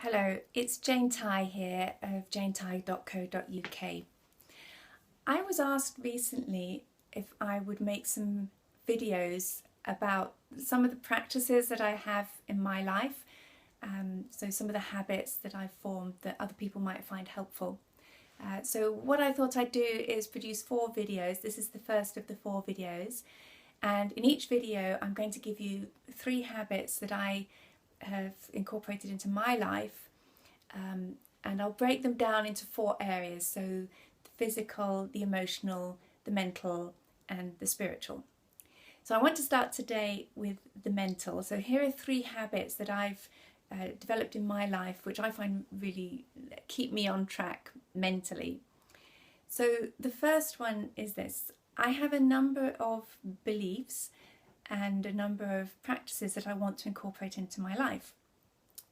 Hello, it's Jane Ty here of janety.co.uk. I was asked recently if I would make some videos about some of the practices that I have in my life, so some of the habits that I've formed that other people might find helpful. So what I thought I'd do is produce 4 videos. This is the first of the 4 videos, and in each video I'm going to give you 3 habits that I have incorporated into my life, and I'll break them down into 4 areas, so the physical, the emotional, the mental and the spiritual. So I want to start today with the mental. So here are 3 habits that I've developed in my life which I find really keep me on track mentally. So the first one is this: I have a number of beliefs and a number of practices that I want to incorporate into my life.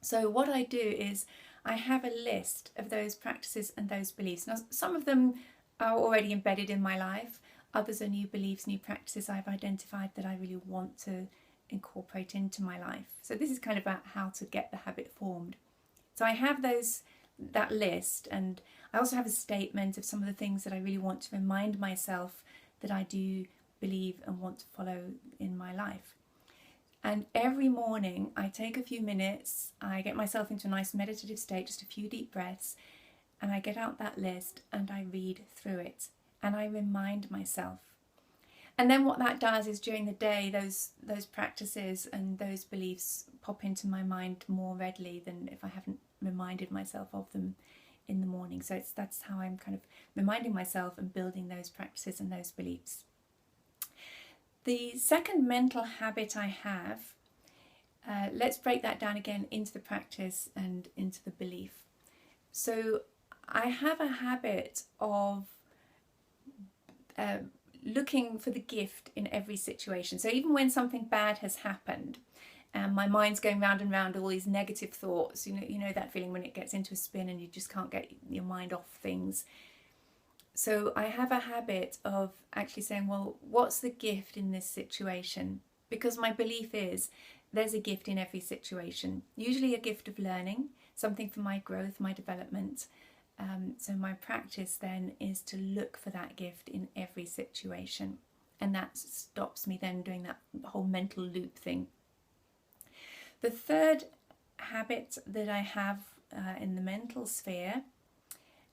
So what I do is I have a list of those practices and those beliefs. Now, some of them are already embedded in my life, others are new beliefs, new practices I've identified that I really want to incorporate into my life. So this is kind of about how to get the habit formed. So I have that list, and I also have a statement of some of the things that I really want to remind myself that I do believe and want to follow in my life. And every morning I take a few minutes, I get myself into a nice meditative state, just a few deep breaths, and I get out that list and I read through it and I remind myself. And then what that does is during the day those practices and those beliefs pop into my mind more readily than if I haven't reminded myself of them in the morning. So that's how I'm kind of reminding myself and building those practices and those beliefs. The second mental habit I have, let's break that down again into the practice and into the belief. So I have a habit of looking for the gift in every situation. So even when something bad has happened and my mind's going round and round all these negative thoughts, you know that feeling when it gets into a spin and you just can't get your mind off things. So I have a habit of actually saying, well, what's the gift in this situation? Because my belief is there's a gift in every situation, usually a gift of learning, something for my growth, my development. So my practice then is to look for that gift in every situation, and that stops me then doing that whole mental loop thing. The third habit that I have in the mental sphere,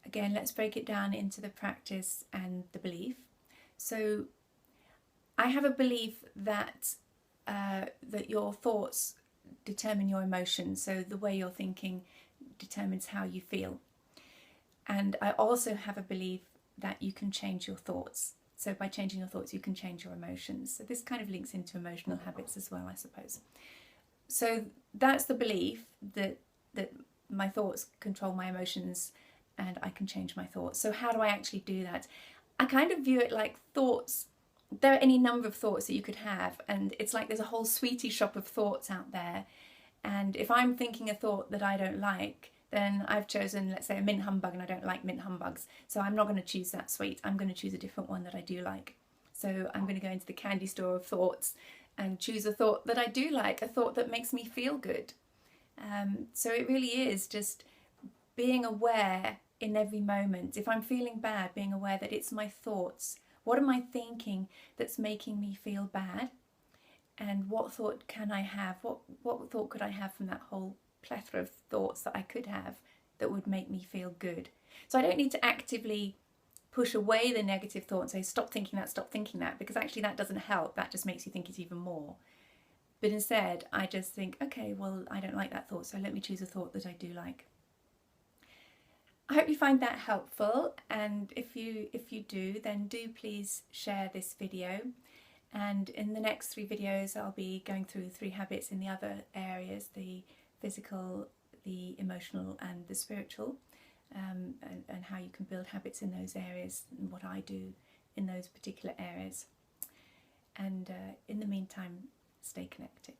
again, let's break it down into the practice and the belief. So I have a belief that that your thoughts determine your emotions. So the way you're thinking determines how you feel. And I also have a belief that you can change your thoughts. So by changing your thoughts, you can change your emotions. So this kind of links into emotional habits as well, I suppose. So that's the belief that my thoughts control my emotions and I can change my thoughts. So how do I actually do that? I kind of view it like thoughts. There are any number of thoughts that you could have, and it's like there's a whole sweetie shop of thoughts out there. And if I'm thinking a thought that I don't like, then I've chosen, let's say, a mint humbug, and I don't like mint humbugs. So I'm not going to choose that sweet. I'm going to choose a different one that I do like. So I'm going to go into the candy store of thoughts and choose a thought that I do like, a thought that makes me feel good. So it really is just being aware in every moment. If I'm feeling bad, being aware that it's my thoughts. What am I thinking that's making me feel bad? And what thought can I have? What thought could I have from that whole plethora of thoughts that I could have that would make me feel good? So I don't need to actively push away the negative thought and say, stop thinking that, because actually that doesn't help. That just makes you think it even more. But instead, I just think, okay, well, I don't like that thought, so let me choose a thought that I do like. I hope you find that helpful, and if you do, then do please share this video. And in the next 3 videos I'll be going through 3 habits in the other areas, the physical, the emotional and the spiritual, and how you can build habits in those areas and what I do in those particular areas. And in the meantime, stay connected.